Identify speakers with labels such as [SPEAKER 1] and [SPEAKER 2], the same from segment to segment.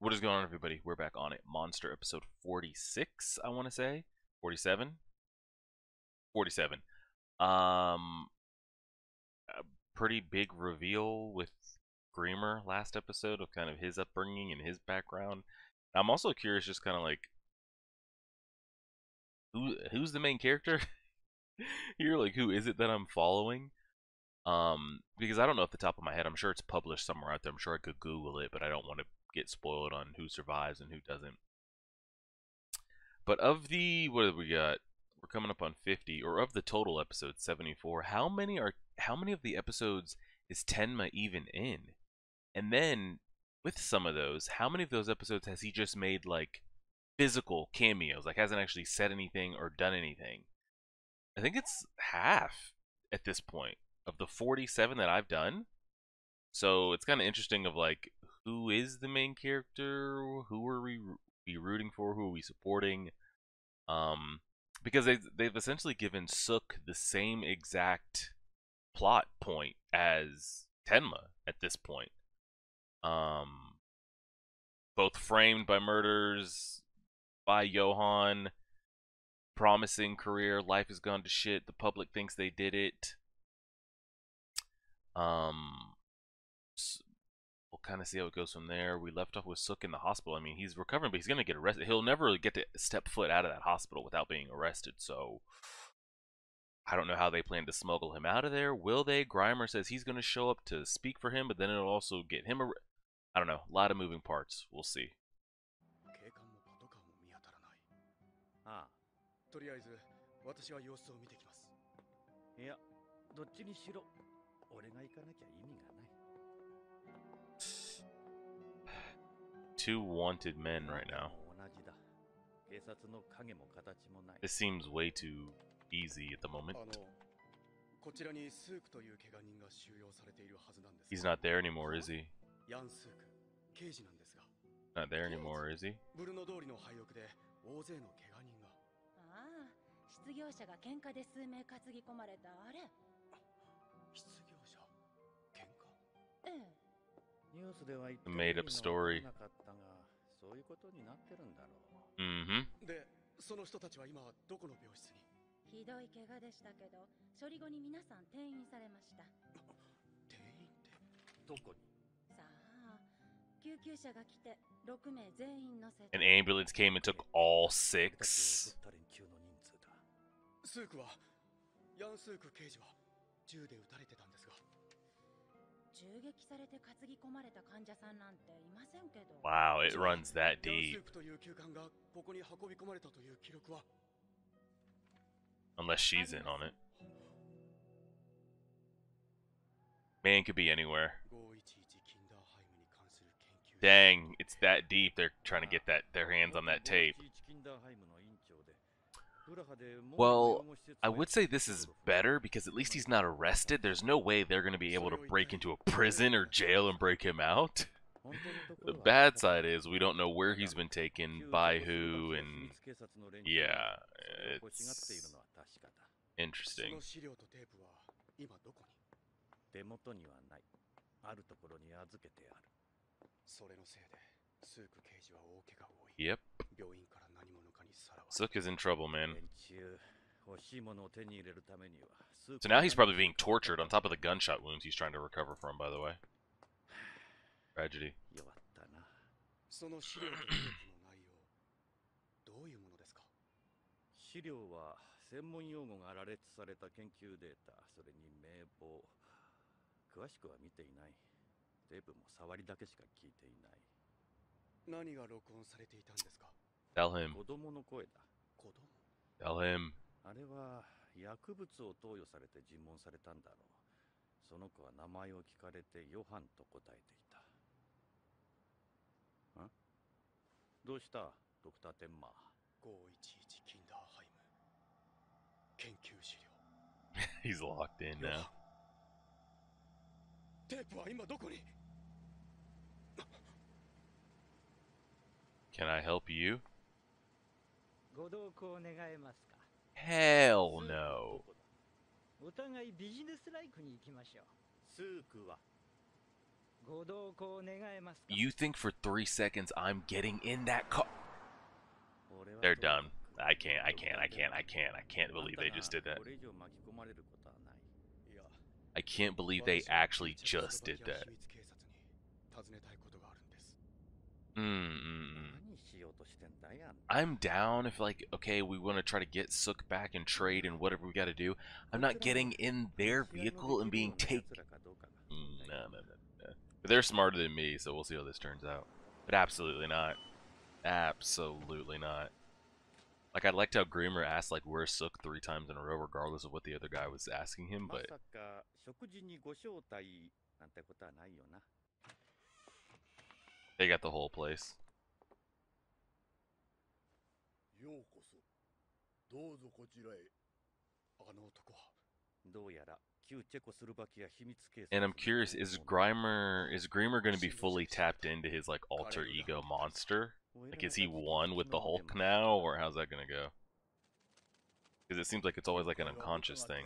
[SPEAKER 1] What is going on, everybody? We're back on it. Monster episode 46, I want to say. 47? 47. Um, a pretty big reveal with Greamer last episode of kind of his upbringing and his background. I'm also curious, just kind of like, who's the main character here? Like, who is it that I'm following? Because I don't know off the top of my head. I'm sure it's published somewhere out there. I'm sure I could Google it, but I don't want to get spoiled on who survives and who doesn't. But of the, what have we got? We're coming up on 50, or of the total episodes, 74. How many of the episodes is Tenma even in? And then with some of those, how many of those episodes has he just made like physical cameos? Like hasn't actually said anything or done anything. I think it's half at this point of the 47 that I've done. So it's kind of interesting of like who is the main character, who are we rooting for, who are we supporting? Um, because they've essentially given Sook the same exact plot point as Tenma at this point. Um, both framed by murders by Johan, promising career, life has gone to shit. The public thinks they did it. Um, we'll kind of see how it goes from there. We left off with Sook in the hospital. I mean, he's recovering, but he's gonna get arrested. He'll never really get to step foot out of that hospital without being arrested. So I don't know how they plan to smuggle him out of there. Will they? Grimer says he's gonna show up to speak for him, but then it'll also get him. I don't know. A lot of moving parts. We'll see.
[SPEAKER 2] ああ、とりあえず私は様子を見てきます。いや、どっちにしろ俺が行かなきゃ意味がない。
[SPEAKER 1] Two wanted men right now.
[SPEAKER 2] 同じだ。警察の影も形もない。
[SPEAKER 1] This seems way too easy at the moment.
[SPEAKER 2] こちらにスークという怪我人が収容されているはずなんです。
[SPEAKER 1] He's not there anymore, is he?
[SPEAKER 2] ヤンスーク、刑事なんですが。
[SPEAKER 1] Not there anymore, is he?
[SPEAKER 2] ブルノ通りの廃屋で大勢の怪我人が。
[SPEAKER 3] ああ、失業者が喧嘩で数名担ぎ込まれたあれ。
[SPEAKER 2] 失業者、喧嘩。
[SPEAKER 3] ええ。
[SPEAKER 2] ニュースでは言って
[SPEAKER 1] Made up story.
[SPEAKER 2] なかったが、そういうことになってるんだろう。
[SPEAKER 1] Mm-hmm.
[SPEAKER 2] で、その人たちは今どこの病室に？
[SPEAKER 3] ひどい怪我でしたけど、処理後に皆さん転院されました。
[SPEAKER 2] 転院ってどこに？
[SPEAKER 3] さあ、救急車が来て6名全員乗せて。
[SPEAKER 1] An ambulance came and took all 6.
[SPEAKER 2] スークは、ヤンスーク刑事は銃で撃たれてたんですが。
[SPEAKER 3] 銃撃されて担ぎ込まれた患者さんなんていませんけど。
[SPEAKER 1] Wow, it runs that
[SPEAKER 2] ヤンス
[SPEAKER 1] deep.
[SPEAKER 2] ークという救官がここに運び込まれたという記録は。
[SPEAKER 1] Unless she's in on it. Man could be anywhere. Dang, it's that deep. They're trying to get their hands on that tape. Well, I would say this is better because at least he's not arrested. There's no way they're going to be able to break into a prison or jail and break him out. The bad side is we don't know where he's been taken, by who, and yeah, it's interesting.
[SPEAKER 2] 手元にはない。あるところに預けてある。それのせいでスーク刑事は大怪我を負い。
[SPEAKER 1] Yep.
[SPEAKER 2] 病院から何者かにさらわれ。
[SPEAKER 1] Sook is in trouble, man.
[SPEAKER 2] 連中欲しいものを手に入れるためには。
[SPEAKER 1] So now he's probably being tortured on top of the gunshot wounds he's trying to recover from, by the way. Tragedy.
[SPEAKER 2] 弱ったな。その資料とテープの内容、どういうものですか？資料は専門用語が羅列された研究データ、それに名簿。詳しくは見ていない。テープも触りだけしか聞いていない。何が録音されていたんですか？
[SPEAKER 1] Tell him.
[SPEAKER 2] 子供の声だ。子供？
[SPEAKER 1] Tell him.
[SPEAKER 2] あれは薬物を投与されて尋問されたんだろう。その子は名前を聞かれてヨハンと答えていた。ん？どうしたドクターテンマー。511キンダーハイム。研究資料。
[SPEAKER 1] He's locked in now.
[SPEAKER 2] テープは今どこに？
[SPEAKER 1] Can I help you?
[SPEAKER 4] ご同行願えますか？
[SPEAKER 1] Hell no.
[SPEAKER 4] お互いビジネスライクに行きましょう。
[SPEAKER 2] スークは
[SPEAKER 4] 5ご同行願えますか
[SPEAKER 1] You think for 3 seconds I'm getting in that car? They're done. I can't believe they just did that. I can't believe they actually just did that. I'm down if, like, okay, we want to try to get Sook back and trade and whatever we got to do. I'm not getting in their vehicle and being taken. No. But they're smarter than me, so we'll see how this turns out. But absolutely not. Absolutely not. Like, I liked how Grimmer asked, like, where's Sook 3 times in a row, regardless of what the other guy was asking him, but... They got the whole place. And I'm curious, is Grimmer going to be fully tapped into his, like, alter ego monster? Like, is he one with the Hulk now, or how's that going to go? Because it seems like it's always like an unconscious thing.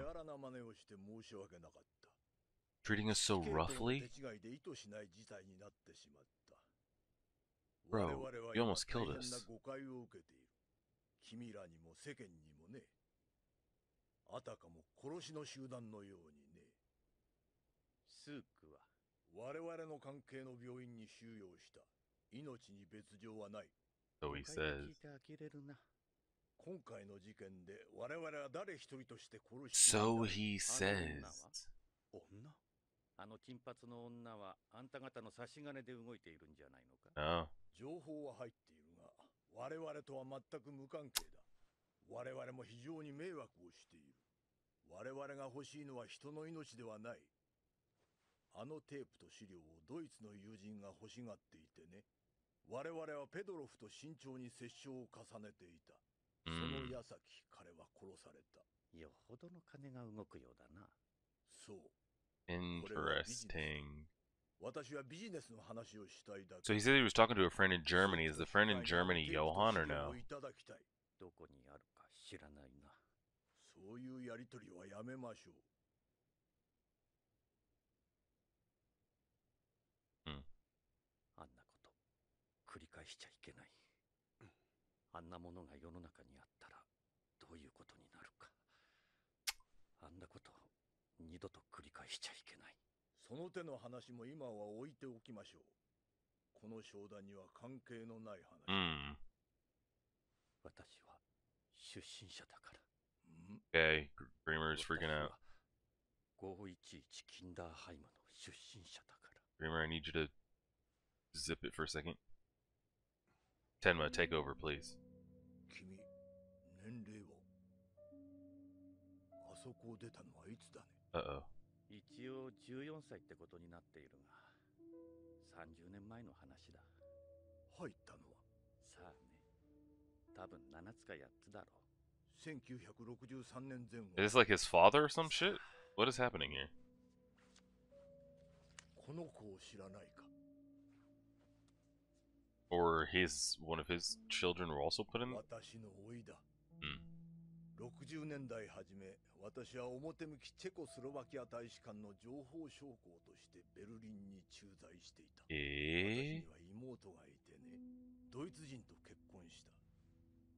[SPEAKER 1] Treating us so roughly? Bro, you almost killed us. So he says. So he says.
[SPEAKER 2] あの金髪の女はあんた方の差し金で動いているんじゃないのか。
[SPEAKER 1] ああ。
[SPEAKER 5] 情報は入っているが、我々とは全く無関係だ。我々も非常に迷惑をしている。我々が欲しいのは人の命ではない。あのテープと資料をドイツの友人が欲しがっていてね。我々はペドロフと慎重に折衝を重ねていた。その矢先、彼は殺された。
[SPEAKER 2] よほどの金が動くようだな。
[SPEAKER 5] そう。
[SPEAKER 1] Interesting.
[SPEAKER 5] 私はビジネスの話をしたいだけ。
[SPEAKER 1] So he said he was talking to a friend in Germany. Is the friend in Germany Johan or no?
[SPEAKER 2] どこにあるか知らないな。
[SPEAKER 5] そういうやりとりはやめましょう。
[SPEAKER 2] あんなこと繰り返しちゃいけない。あんなものが世の中にあったらどういうことになるか。あんなこと二度と繰り返しちゃいけない。
[SPEAKER 5] その手の話も今は置いておきましょう。この商談には関係のない話。
[SPEAKER 2] 私は出身者だから。
[SPEAKER 1] Okay, Grimmer is freaking out.
[SPEAKER 2] 511キンダーハイムの出身者だから。
[SPEAKER 1] Grimmer, I need you to zip it for a second. Tenma, take over, please.
[SPEAKER 5] 君、年齢はあそこを出たのはいつだね。
[SPEAKER 1] Uh-oh.
[SPEAKER 2] 一応14歳ってことになっているが、30年前の話だ。
[SPEAKER 5] 入ったのは
[SPEAKER 2] さあね、多分7つか8つだろう。
[SPEAKER 5] 1963年前後。
[SPEAKER 1] Is this like his father or some shit? What is happening here?
[SPEAKER 5] この子を知らないか。
[SPEAKER 1] Or one of his children were also put in?
[SPEAKER 5] 私の甥だ。60年代初め、私は表向きチェコスロバキア大使館の情報将校としてベルリンに駐在していた。私には妹がいてね、ドイツ人と結婚した。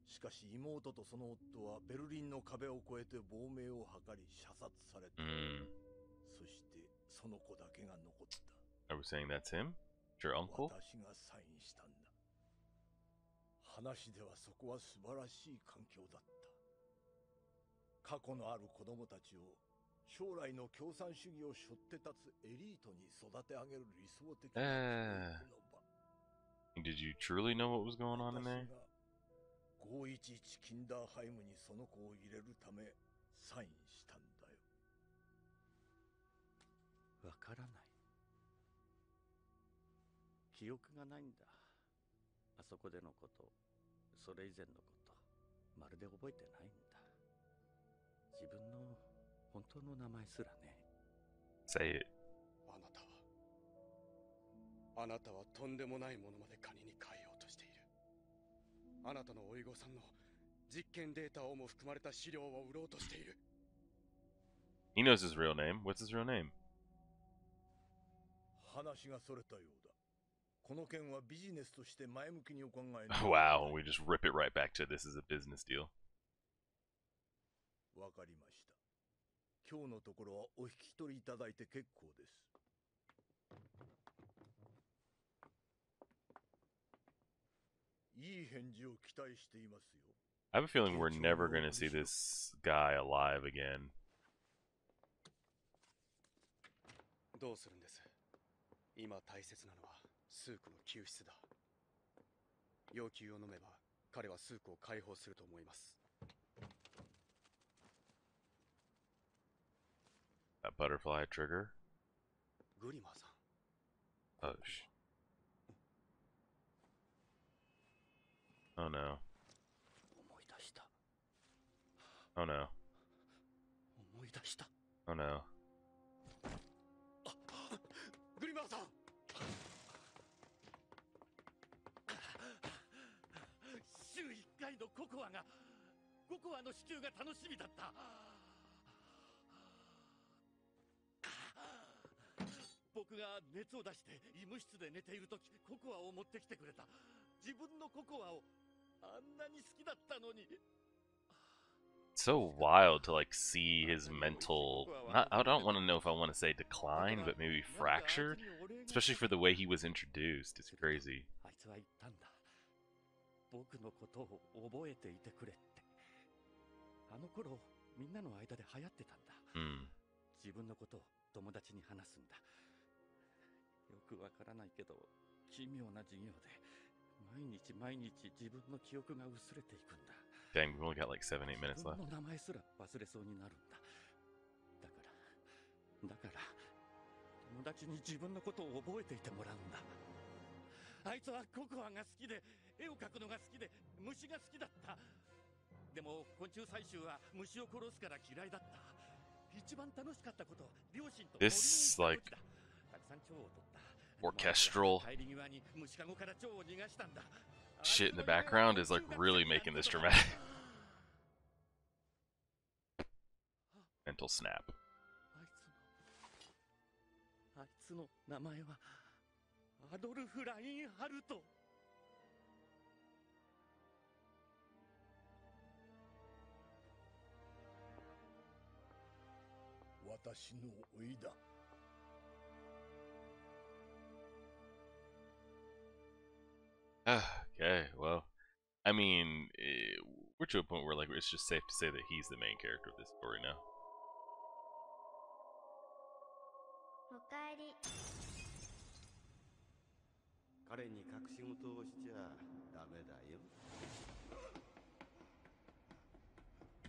[SPEAKER 5] しかし妹とその夫はベルリンの壁を越えて亡命を図り射殺された。そしてその子だけが残った。
[SPEAKER 1] Are we saying that's him? Your uncle?
[SPEAKER 5] 私がサインしたんだ。話ではそこは素晴らしい環境だった。過去のある子供たちを将来の共産主義を背負って立つエリートに育て上げる理想的な教育の場。
[SPEAKER 1] Did you truly know what was going on in there?
[SPEAKER 5] 511キンダーハイムにその子を入れるためサインしたんだよ。
[SPEAKER 2] わからない。記憶がないんだ。あそこでのこと、それ以前のこと、まるで覚えてないんだ。自分の本当の名前すらね。
[SPEAKER 1] Say it.
[SPEAKER 6] あなたはとんでもないものまで金に変えようとしている。あなたの甥御さんの実験データをも含まれた資料を売ろうとしている。
[SPEAKER 1] He knows his real name. What's his real name?
[SPEAKER 5] 話がそれたようだ。この件はビジネスとして前向きにお考えに。
[SPEAKER 1] Wow, we just rip it right back to this is a business deal.
[SPEAKER 5] わかりました。今日のところはお引き取りいただいて結構です。いい返事を期待していますよ。
[SPEAKER 1] I have a feeling we're never going to see this guy alive again.
[SPEAKER 6] どうするんです？今大切なのはスークの救出だ。要求を飲めば彼はスークを解放すると思います。
[SPEAKER 1] That butterfly trigger?
[SPEAKER 6] グリマーさん。
[SPEAKER 1] Oh, oh no.
[SPEAKER 6] 思い出した。
[SPEAKER 1] Oh no.
[SPEAKER 6] 思い出した。
[SPEAKER 1] Oh no.
[SPEAKER 6] グリマーさん。週1回のココアの支給が楽しみだった。僕が熱を出して医務室で寝ているとき、ココアを持ってきてくれた。自分のココアをあんなに好きだったのに。
[SPEAKER 1] So wild to like see his mental, not, I don't want to know if I want to say decline, but maybe fracture, especially for the way he was introduced. It's crazy.
[SPEAKER 6] あいつは言ったんだ。僕のことを覚えていてくれって。あの頃みんなの間で流行ってたんだ。自分のことを友達に話すんだ。よくわからないけど奇妙な授業で毎日自分の記憶が薄れていくんだ。
[SPEAKER 1] Dang, we've only got like 7-8 minutes left.
[SPEAKER 6] 自分の名前すら忘れそうになるんだ。だから友達に自分のことを覚えていてもらうんだ。あいつはココアが好きで絵を描くのが好きで虫が好きだった。でも昆虫採集は虫を殺すから嫌いだった。一番楽しかったことは両親と
[SPEAKER 1] This like
[SPEAKER 6] たくさん蝶を取った。
[SPEAKER 1] orchestral
[SPEAKER 6] 帰り際に虫かごから蝶を逃がしたんだ。
[SPEAKER 1] shit in the background is like really making this dramatic. Mental snap.
[SPEAKER 6] あいつの名前はアドルフ・ラインハルト。
[SPEAKER 5] 私の老いだ。
[SPEAKER 1] Okay, well, I mean, we're to a point where like it's just safe to say that he's the main character of this story now.
[SPEAKER 3] おかえり。
[SPEAKER 2] 彼に隠し事をしちゃダメだよ。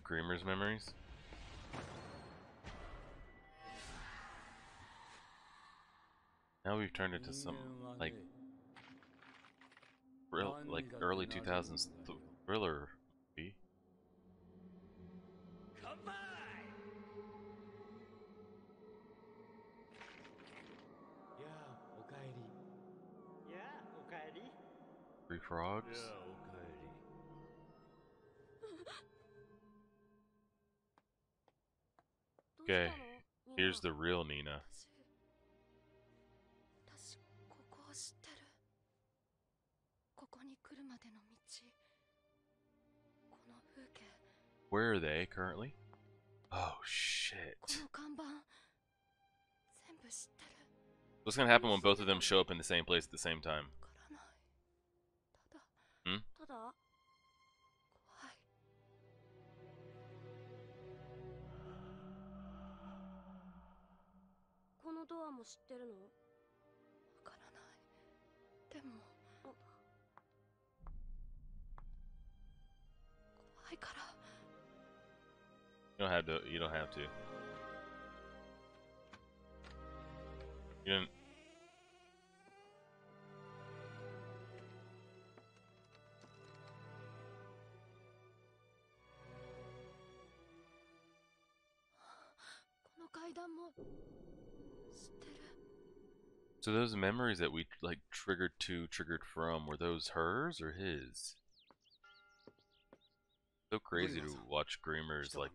[SPEAKER 1] Grimmer's memories? Now we've turned into some like real like early 2000s thriller movie.
[SPEAKER 6] 乾杯。
[SPEAKER 2] やあ、おかえり。
[SPEAKER 4] やあ、おかえり。
[SPEAKER 1] Three frogs?
[SPEAKER 2] やあ、おかえり。
[SPEAKER 1] Okay, here's the real Nina.
[SPEAKER 3] 私ここを知ってる。ここに来るまでの道。この風景。
[SPEAKER 1] Where are they currently? Oh shit.
[SPEAKER 3] この看板。全部知ってる。
[SPEAKER 1] What's gonna happen when both of them show up in the same place at the same time?
[SPEAKER 3] わからない。ただ。
[SPEAKER 1] Hmm?
[SPEAKER 3] ただ。怖い。このドアも知ってるの？わからない。でも。怖いから。
[SPEAKER 1] You don't have to. You don't have to. You didn't.
[SPEAKER 3] この階段も知ってる。
[SPEAKER 1] So those memories that we like triggered from, were those hers or his? So crazy to watch Grimmer's like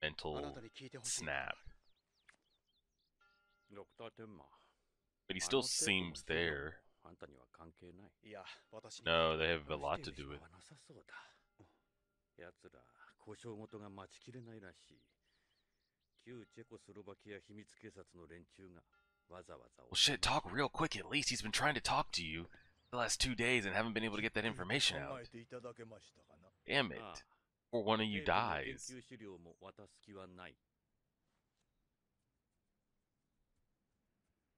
[SPEAKER 1] mental snap.
[SPEAKER 6] ドクター・テンマー、
[SPEAKER 1] But he still seems there. No, they have a lot to do with.
[SPEAKER 6] 奴ら交渉事が待ちきれないらしい。旧チェコスロバキア秘密警察の連中がわざわざ。
[SPEAKER 1] Well, shit, talk real quick at least. He's been trying to talk to you the last 2 days and haven't been able to get that information out. Damn it. Or one of you dies.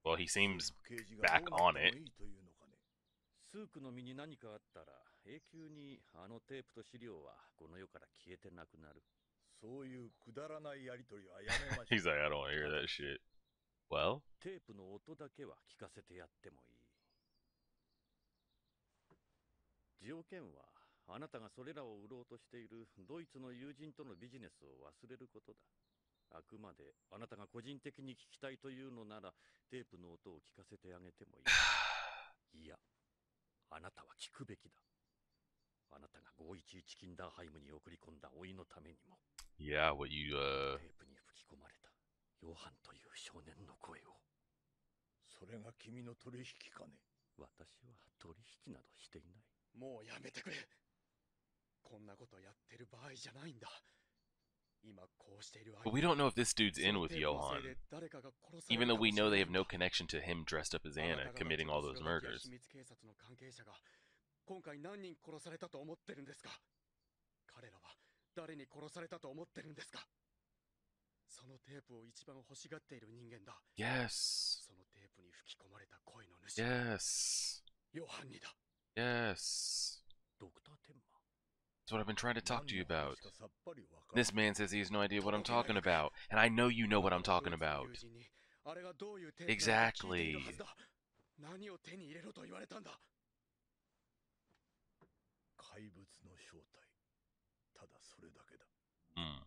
[SPEAKER 1] Well, he seems back on it.
[SPEAKER 6] スークの身に何かあったら永久にあのテープと資料はこの世から消えてなくなる。
[SPEAKER 5] そういうくだらないやりとりはやめましょう。
[SPEAKER 1] He's like, I don't want to hear that shit. Well?
[SPEAKER 6] テープの音だけは聞かせてやってもいい。条件はあなたがそれらを売ろうとしているドイツの友人とのビジネスを忘れることだ。あくまであなたが個人的に聞きたいというのならテープの音を聞かせてあげてもいい。いや、あなたは聞くべきだ。あなたが511キンダーハイムに送り込んだ老いのためにも。
[SPEAKER 1] Yeah, what you
[SPEAKER 6] テープに吹き込まれたヨハンという少年の声を。
[SPEAKER 5] それが君の取引かね。
[SPEAKER 6] 私は取引などしていない。
[SPEAKER 2] もうやめてくれ。こんなことやってる場合じゃないんだ。
[SPEAKER 1] But we don't know if this dude's in with Johan, even though we know they have no connection to him dressed up as Anna committing all those murders.
[SPEAKER 2] 今回何人殺されたと思ってるんですか。彼らは誰に殺されたと思ってるんですか。そのテープを一番欲しがっている人間だ。
[SPEAKER 1] Yes.
[SPEAKER 2] そのテープに吹き込まれた声の主。
[SPEAKER 1] Yes.
[SPEAKER 2] ヨハンにだ。
[SPEAKER 1] Yes.
[SPEAKER 6] ドクターテンマ。
[SPEAKER 1] That's what I've been trying to talk to you about. This man says he has no idea what I'm talking about, and I know you know what I'm talking about. Exactly.
[SPEAKER 2] 何を手に入れろと言われたんだ。
[SPEAKER 5] 怪物の正体。ただそれだけだ。
[SPEAKER 2] あな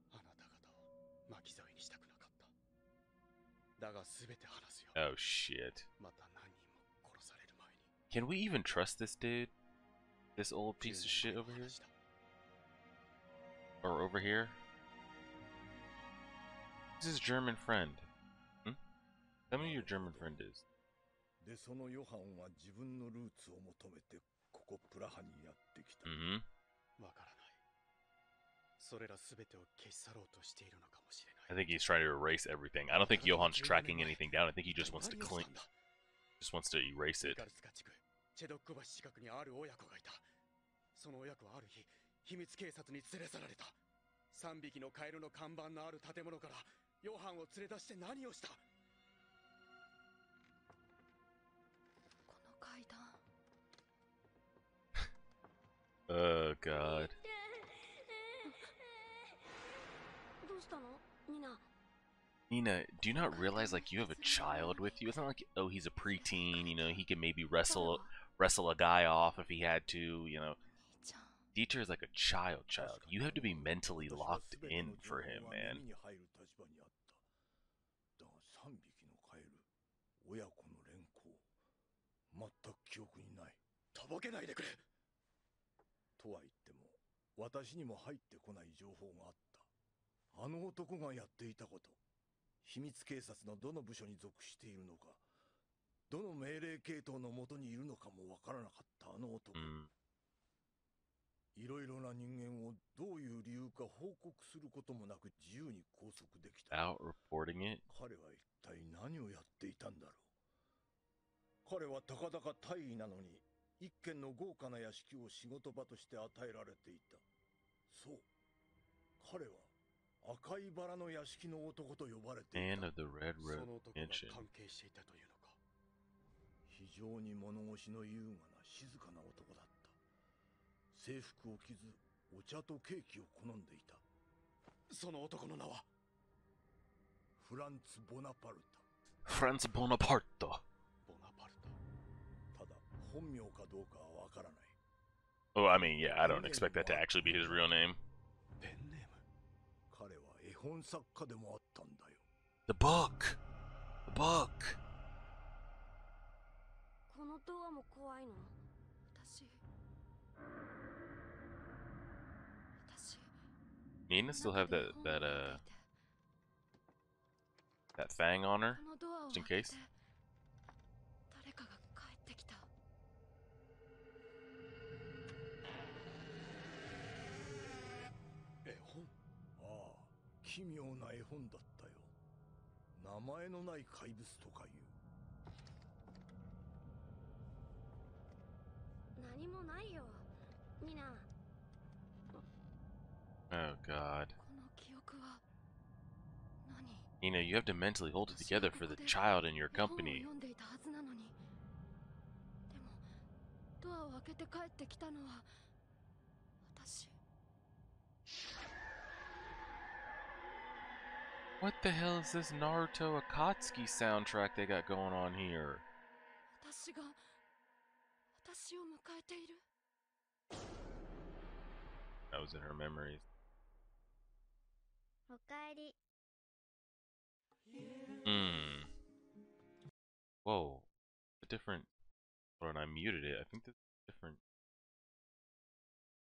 [SPEAKER 2] た方を巻き添えにしたくなかった。だが全て話すよ。
[SPEAKER 1] Oh shit.
[SPEAKER 2] また何人も殺される前に。
[SPEAKER 1] Can we even trust this dude? This old piece of shit over here? Or over here? This is German friend. Tell me who your German friend is.
[SPEAKER 5] で、そのヨハンは自分のルーツを求めてここプラハにやってきた。
[SPEAKER 2] わからない。それら全てを消し去ろうとしているのかもしれない。
[SPEAKER 1] I think he's trying to erase everything. I don't think Johan's tracking anything down. I think he just wants to clean. Just wants to erase it.
[SPEAKER 2] チェドック橋近くにある親子がいた。その親子はある日、秘密警察に連れ去られた。3匹のカエルの看板のある建物からヨハンを連れ出して何をした。
[SPEAKER 3] この階段。
[SPEAKER 1] Oh god.
[SPEAKER 3] どうしたの、ニナ。
[SPEAKER 1] Nina, do you not realize like you have a child with you? It's not like, oh, he's a preteen, you know, he can maybe wrestle a guy off if he had to, you know. Dieter is like a child. You have to be mentally locked in for him, man.
[SPEAKER 5] 全く記憶にない。とぼけないでくれ。とは言っても、私にも入ってこない情報があった。あの男がやっていたこと。秘密警察のどの部署に属しているのか、どの命令系統のもとにいるのかもわからなかったあの男。いろいろな人間をどういう理由か報告することもなく自由に拘束できた。
[SPEAKER 1] Out reporting it?
[SPEAKER 5] 彼は一体何をやっていたんだろう。彼はたかだか大尉なのに、一軒の豪華な屋敷を仕事場として与えられていた。そう。彼は赤いバラの屋敷の男と呼ばれていた。
[SPEAKER 1] Man of the Red Road Mansion.
[SPEAKER 5] 非常に物腰の優雅な静かな男だった。制服を着ず、お茶とケーキを好んでいた。
[SPEAKER 2] その男の名は
[SPEAKER 5] フランツ・ボナパルタ。
[SPEAKER 1] Franz Bonaparte.
[SPEAKER 2] ボナパル
[SPEAKER 5] タ。ただ、本名かどうかはわからない。
[SPEAKER 1] Oh, I mean, yeah, I don't expect that to actually be his real name.
[SPEAKER 2] ペンネーム。
[SPEAKER 5] 彼は絵本作家でもあったんだよ。
[SPEAKER 1] The book! The book!
[SPEAKER 3] このドアも怖いの。
[SPEAKER 1] Nina still have that thing on her? Just in case?
[SPEAKER 5] 奇妙な絵本だったよ。名前のない怪物とかいう。
[SPEAKER 3] 何もないよ、ニナ。
[SPEAKER 1] Oh God.
[SPEAKER 3] この記憶は何？
[SPEAKER 1] Nina, you have to mentally hold it together for the child in your company.
[SPEAKER 3] 読んでいたはずなのに。でもドアを開けて帰ってきたのは私。
[SPEAKER 1] What the hell is this Naruto Akatsuki soundtrack they got going on here?
[SPEAKER 3] 私が私を迎えている。
[SPEAKER 1] That was in her memories.
[SPEAKER 3] おかえり。
[SPEAKER 1] Whoa. A different... Hold on, I muted it. I think this is different.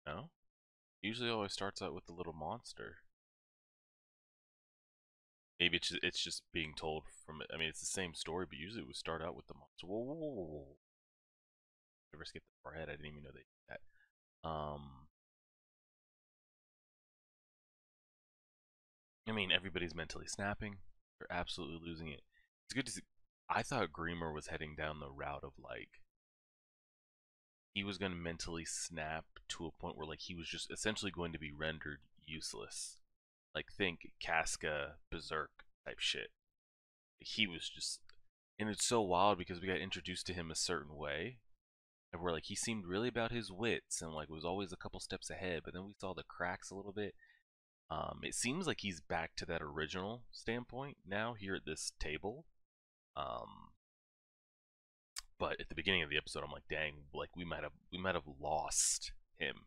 [SPEAKER 1] No? Usually it always starts out with the little monster. Maybe it's just being told from... I mean, it's the same story, but usually it would start out with the monster. Whoa, whoa, whoa, whoa, whoa. Never skipped that far ahead. I didn't even know they did that. I mean, everybody's mentally snapping. They're absolutely losing it. It's good to see. I thought Greamer was heading down the route of, like, he was going to mentally snap to a point where, like, he was just essentially going to be rendered useless. Like, think Casca Berserk type shit. He was just... And it's so wild because we got introduced to him a certain way. And where, like, he seemed really about his wits and, like, was always a couple steps ahead. But then we saw the cracks a little bit. It seems like he's back to that original standpoint now here at this table. But at the beginning of the episode, I'm like, dang, like we might have lost him.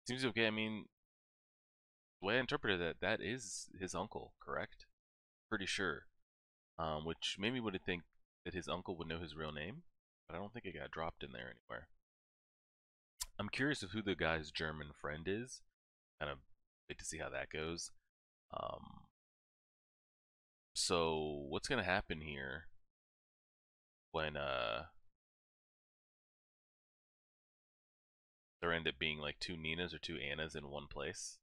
[SPEAKER 1] Seems okay. I mean, the way I interpreted that is his uncle, correct? Pretty sure. Which made me would think that his uncle would know his real name, but I don't think it got dropped in there anywhere. I'm curious of who the guy's German friend is. Kind of wait to see how that goes. So what's gonna happen here when there end up being like two Ninas or two Annas in one place?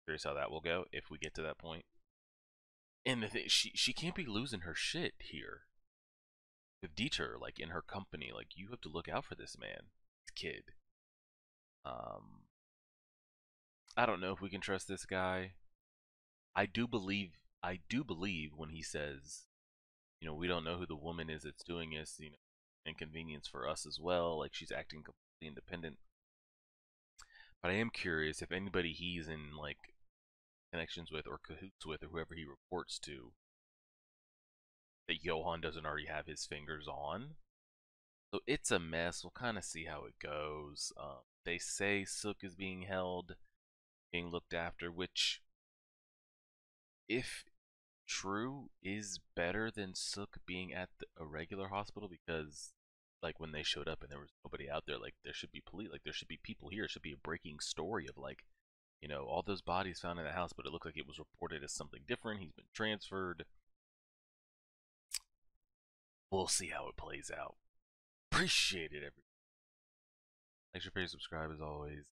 [SPEAKER 1] Curious how that will go if we get to that point. And the thing, she can't be losing her shit here with Dieter, like in her company. Like, you have to look out for this man, this kid. I don't know if we can trust this guy. I do believe when he says, you know, we don't know who the woman is that's doing this, you know, inconvenience for us as well. Like, she's acting completely independent. But I am curious if anybody he's in, like, connections with or cahoots with or whoever he reports to, that Johan doesn't already have his fingers on. So it's a mess. We'll kind of see how it goes. They say Sook is being held, being looked after, which, if true, is better than Sook being at a regular hospital, because like when they showed up and there was nobody out there, like there should be police, like there should be people here. It should be a breaking story of, like, you know, all those bodies found in the house, but it looked like it was reported as something different. He's been transferred. We'll see how it plays out. Appreciate it, everybody. Make sure to subscribe as always.